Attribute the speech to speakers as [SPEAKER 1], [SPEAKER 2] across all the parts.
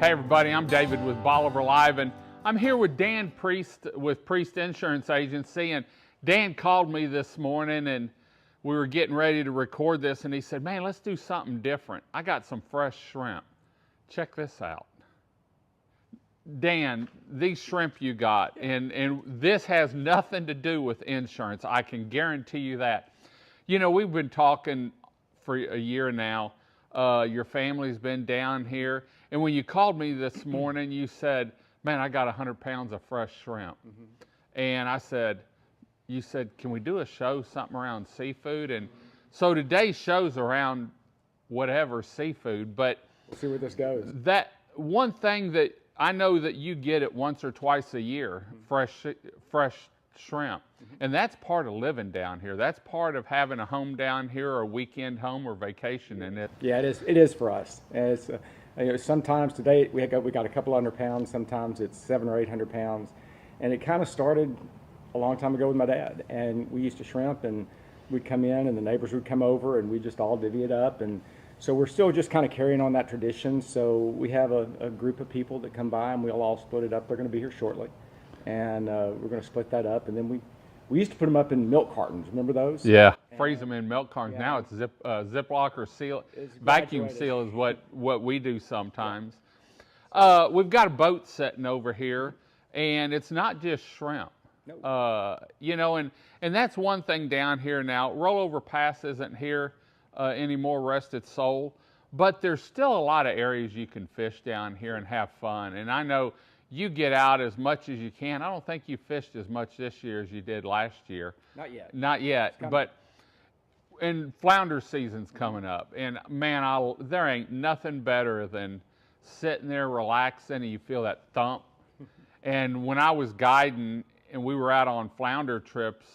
[SPEAKER 1] Hey everybody, I'm David with Bolivar Live, and I'm here with Dan Priest with Priest Insurance Agency. And Dan called me this morning and we were getting ready to record this, and he said, man, let's do something different. I got some fresh shrimp. Check this out. Dan, these shrimp you got, and this has nothing to do with insurance. I can guarantee you that. You know, we've been talking for a year now. Your family's been down here. And when you called me this morning, you said, man, I got 100 pounds of fresh shrimp. And I said, you said, can we do a show, something around seafood? And so today's show's around whatever seafood, but
[SPEAKER 2] we'll see where this goes.
[SPEAKER 1] That one thing that I know that you get it once or twice a year, fresh shrimp. And that's part of living down here. That's part of having a home down here, or a weekend home, or vacation in it.
[SPEAKER 2] Yeah, it is for us. It's, sometimes today we got a couple 100 pounds, sometimes it's 700 or 800 pounds. And it kind of started a long time ago with my dad. And we used to shrimp, and we'd come in and the neighbors would come over and we just all divvy it up. And so we're still just kind of carrying on that tradition. So we have a group of people that come by and we'll all split it up. They're going to be here shortly. And we're going to split that up. And then we used to put them up in milk cartons. Remember those?
[SPEAKER 1] Yeah, freeze them in milk cartons. Yeah. Now it's Ziploc or seal. Vacuum
[SPEAKER 2] graduated.
[SPEAKER 1] Seal is what we do sometimes. We've got a boat sitting over here, and it's not just shrimp.
[SPEAKER 2] Nope.
[SPEAKER 1] You know, and that's one thing down here now. Rollover Pass isn't here anymore, rest its soul. But there's still a lot of areas you can fish down here and have fun. And I know you get out as much as you can. I don't think you fished as much this year as you did last year.
[SPEAKER 2] Not yet.
[SPEAKER 1] Not yet. But and flounder season's coming up. And man, there ain't nothing better than sitting there relaxing and you feel that thump. And when I was guiding and we were out on flounder trips,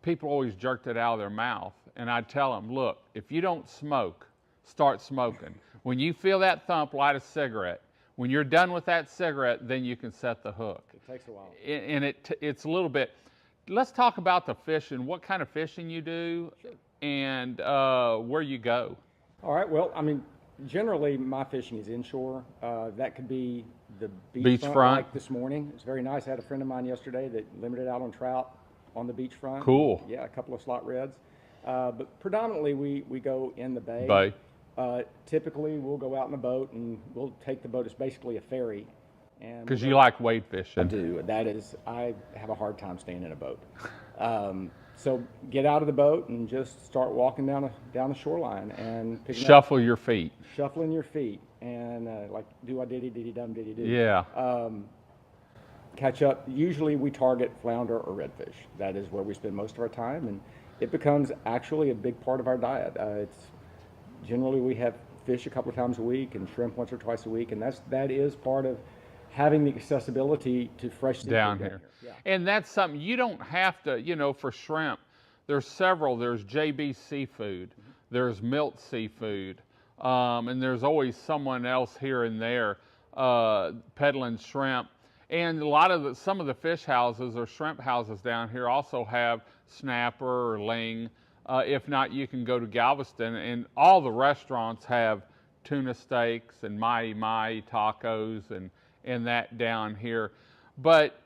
[SPEAKER 1] people always jerked it out of their mouth. And I'd tell them, look, if you don't smoke, start smoking. When you feel that thump, light a cigarette. When you're done with that cigarette, then you can set the hook.
[SPEAKER 2] It takes a while.
[SPEAKER 1] And it's a little bit. Let's talk about the fishing, what kind of fishing you do, and where you go.
[SPEAKER 2] All right, well, I mean, generally my fishing is inshore. That could be the
[SPEAKER 1] beachfront.
[SPEAKER 2] Like this morning. It's very nice. I had a friend of mine yesterday that limited out on trout on the beachfront.
[SPEAKER 1] Cool.
[SPEAKER 2] Yeah, a couple of slot reds. But predominantly we go in the bay. Typically we'll go out in a boat and we'll take the boat. It's basically a ferry.
[SPEAKER 1] Because you like wade fishing.
[SPEAKER 2] I do. I have a hard time staying in a boat. So get out of the boat and just start walking down the shoreline and
[SPEAKER 1] shuffle your feet.
[SPEAKER 2] Shuffling your feet and like do I diddy diddy dum diddy do.
[SPEAKER 1] Yeah.
[SPEAKER 2] Catch up. Usually we target flounder or redfish. That is where we spend most of our time, and it becomes actually a big part of our diet. Generally we have fish a couple of times a week and shrimp once or twice a week, and that is part of having the accessibility to fresh seafood
[SPEAKER 1] down here. Yeah. And that's something you don't have to, you know, for shrimp, there's several. There's JB Seafood, there's Milt Seafood, and there's always someone else here and there peddling shrimp. And some of the fish houses or shrimp houses down here also have snapper or ling. If not, you can go to Galveston, and all the restaurants have tuna steaks and mahi tacos and that down here. But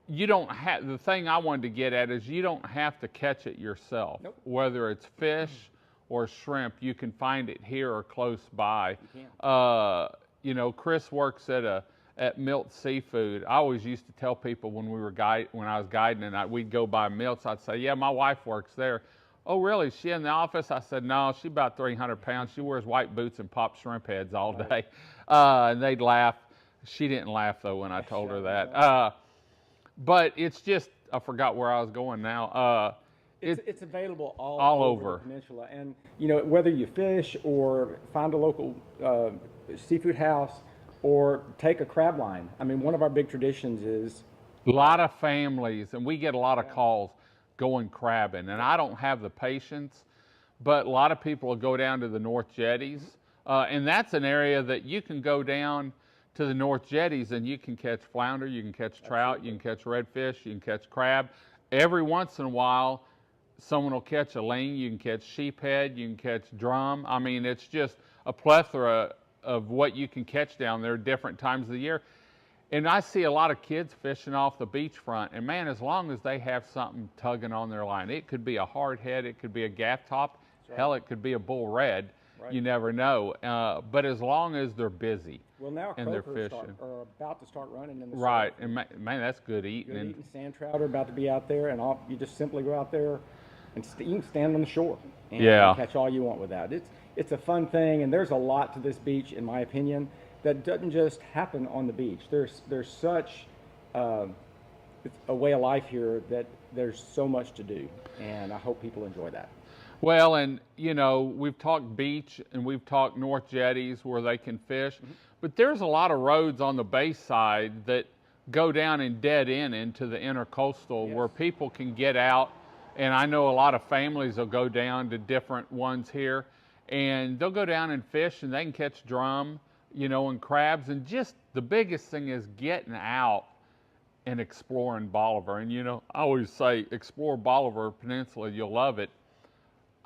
[SPEAKER 1] you don't have, the thing I wanted to get at is you don't have to catch it yourself.
[SPEAKER 2] Nope.
[SPEAKER 1] Whether it's fish or shrimp, you can find it here or close by.
[SPEAKER 2] You can.
[SPEAKER 1] You know, Chris works at Milt Seafood. I always used to tell people when I was guiding and we'd go by Milt's, I'd say, yeah, my wife works there. Oh, really? Is she in the office? I said, no, she's about 300 pounds. She wears white boots and pops shrimp heads all day. And they'd laugh. She didn't laugh, though, when I told her that. But it's just, I forgot where I was going now.
[SPEAKER 2] It's available all over the peninsula. And, you know, whether you fish or find a local seafood house or take a crab line. I mean, one of our big traditions is
[SPEAKER 1] a lot of families, and we get a lot of calls going crabbing, and I don't have the patience, but a lot of people will go down to the North Jetties, and that's an area that you can go down to the North Jetties and you can catch flounder, you can catch trout, you can catch redfish, you can catch crab. Every once in a while, someone will catch a ling, you can catch sheephead, you can catch drum. I mean, it's just a plethora of what you can catch down there different times of the year. And I see a lot of kids fishing off the beachfront, and man, as long as they have something tugging on their line, it could be a hardhead, it could be a gaff top, hell, it could be a bull red. Right. You never know. But as long as they're busy,
[SPEAKER 2] well, now
[SPEAKER 1] and they're fishing,
[SPEAKER 2] are about to start running in the
[SPEAKER 1] right, and man, that's good eating.
[SPEAKER 2] Good eating. Sand trout are about to be out there, and you just simply go out there and you can stand on the shore and catch all you want with that. It's a fun thing, and there's a lot to this beach, in my opinion, that doesn't just happen on the beach. There's such a way of life here that there's so much to do, and I hope people enjoy that.
[SPEAKER 1] Well, and you know, we've talked beach and we've talked North Jetties where they can fish, but there's a lot of roads on the bay side that go down and dead end into the intercoastal where people can get out. And I know a lot of families will go down to different ones here, and they'll go down and fish, and they can catch drum, you know, and crabs. And just the biggest thing is getting out and exploring Bolivar. And you know, I always say, explore Bolivar Peninsula, you'll love it.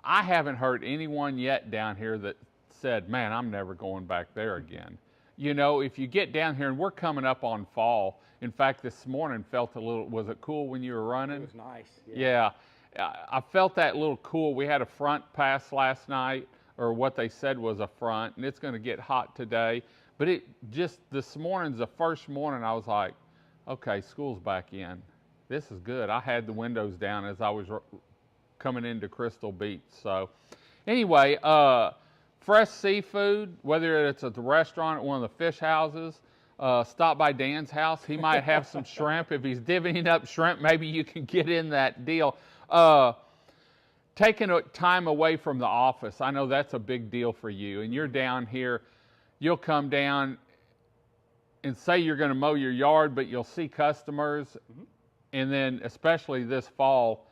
[SPEAKER 1] I haven't heard anyone yet down here that said, man, I'm never going back there again. You know, if you get down here, and we're coming up on fall. In fact, this morning felt a little, was it cool when you were running?
[SPEAKER 2] It was nice.
[SPEAKER 1] Yeah. I felt that little cool. We had a front pass last night, or what they said was a front, and it's going to get hot today. But it just, this morning's the first morning I was like, okay, school's back in. This is good. I had the windows down as I was coming into Crystal Beach. So anyway, fresh seafood, whether it's at the restaurant or one of the fish houses, stop by Dan's house. He might have some shrimp. If he's divvying up shrimp, maybe you can get in that deal. Taking time away from the office, I know that's a big deal for you. And you're down here, you'll come down and say you're going to mow your yard, but you'll see customers. And then especially this fall,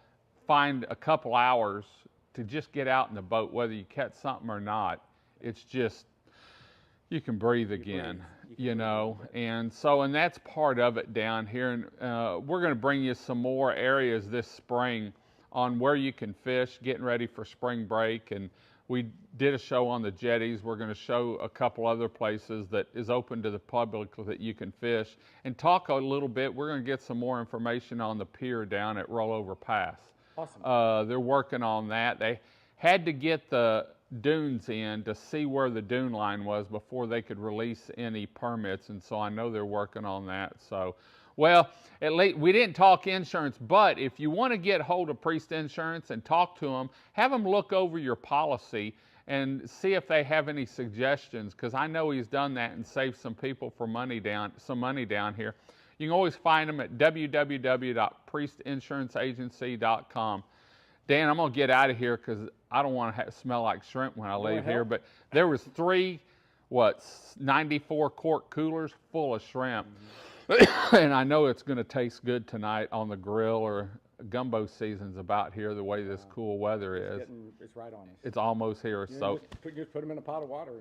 [SPEAKER 1] find a couple hours to just get out in the boat, whether you catch something or not. It's just, you can breathe again, you know. And so, and that's part of it down here. And we're going to bring you some more areas this spring on where you can fish, getting ready for spring break. And we did a show on the jetties. We're going to show a couple other places that is open to the public that you can fish, and talk a little bit. We're going to get some more information on the pier down at Rollover Pass.
[SPEAKER 2] Awesome.
[SPEAKER 1] They're working on that. They had to get the dunes in to see where the dune line was before they could release any permits, and so I know they're working on that. So, well, at least we didn't talk insurance, but if you want to get hold of Priest Insurance and talk to them, have them look over your policy and see if they have any suggestions, because I know he's done that and saved some people some money down here. You can always find them at www.priestinsuranceagency.com. Dan, I'm going to get out of here because I don't want to smell like shrimp when I leave here. But there was 94 quart coolers full of shrimp. And I know it's going to taste good tonight on the grill, or gumbo season's about here the way this cool weather is.
[SPEAKER 2] It's right on us.
[SPEAKER 1] It's almost here. So
[SPEAKER 2] just put them in a pot of water.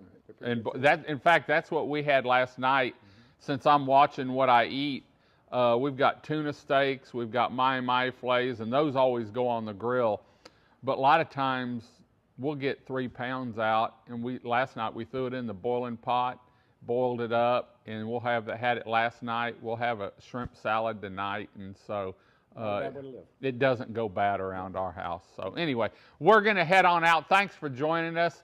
[SPEAKER 1] And that, in fact, that's what we had last night. Since I'm watching what I eat, we've got tuna steaks, we've got my fillets, and those always go on the grill. But a lot of times we'll get 3 pounds out, and last night we threw it in the boiling pot, boiled it up, and we'll have had it last night. We'll have a shrimp salad tonight, and so it doesn't go bad around our house. So anyway, we're going to head on out. Thanks for joining us.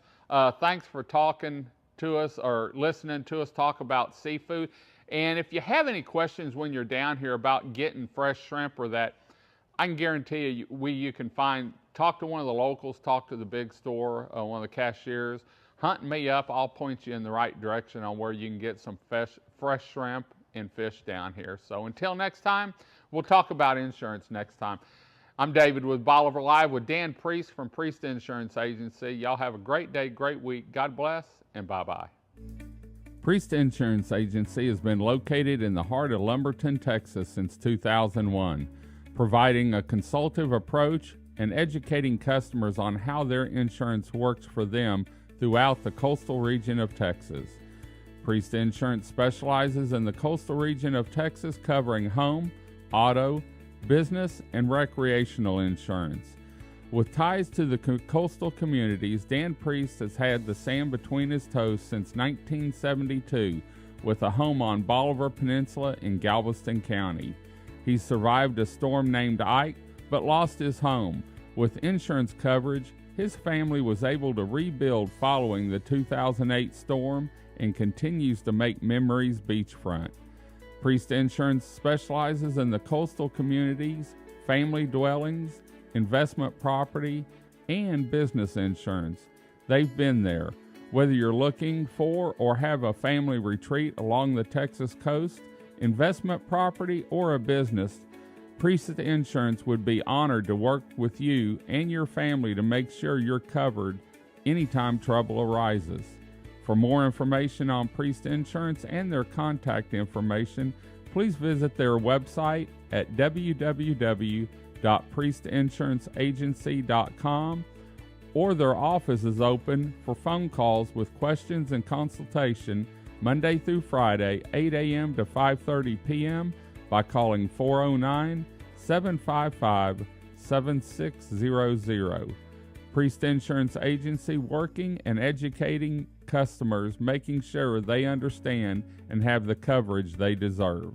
[SPEAKER 1] Thanks for talking to us or listening to us talk about seafood. And if you have any questions when you're down here about getting fresh shrimp or that, I can guarantee you can talk to one of the locals, talk to the big store, one of the cashiers, hunt me up. I'll point you in the right direction on where you can get some fresh shrimp and fish down here. So until next time, we'll talk about insurance next time. I'm David with Bolivar Live with Dan Priest from Priest Insurance Agency. Y'all have a great day, great week. God bless, and bye-bye. Priest Insurance Agency has been located in the heart of Lumberton, Texas since 2001, providing a consultative approach and educating customers on how their insurance works for them throughout the coastal region of Texas. Priest Insurance specializes in the coastal region of Texas, covering home, auto, business, and recreational insurance. With ties to the coastal communities, Dan Priest has had the sand between his toes since 1972 with a home on Bolivar Peninsula in Galveston County. He survived a storm named Ike, but lost his home. With insurance coverage, his family was able to rebuild following the 2008 storm and continues to make memories beachfront. Priest Insurance specializes in the coastal communities, family dwellings, investment property, and business insurance. They've been there. Whether you're looking for or have a family retreat along the Texas coast, investment property, or a business, Priest Insurance would be honored to work with you and your family to make sure you're covered anytime trouble arises. For more information on Priest Insurance and their contact information, please visit their website at www.priestinsuranceenagency.com, or their office is open for phone calls with questions and consultation Monday through Friday, 8 a.m. to 5:30 p.m. by calling 409-755-7600. Priest Insurance Agency, working and educating customers, making sure they understand and have the coverage they deserve.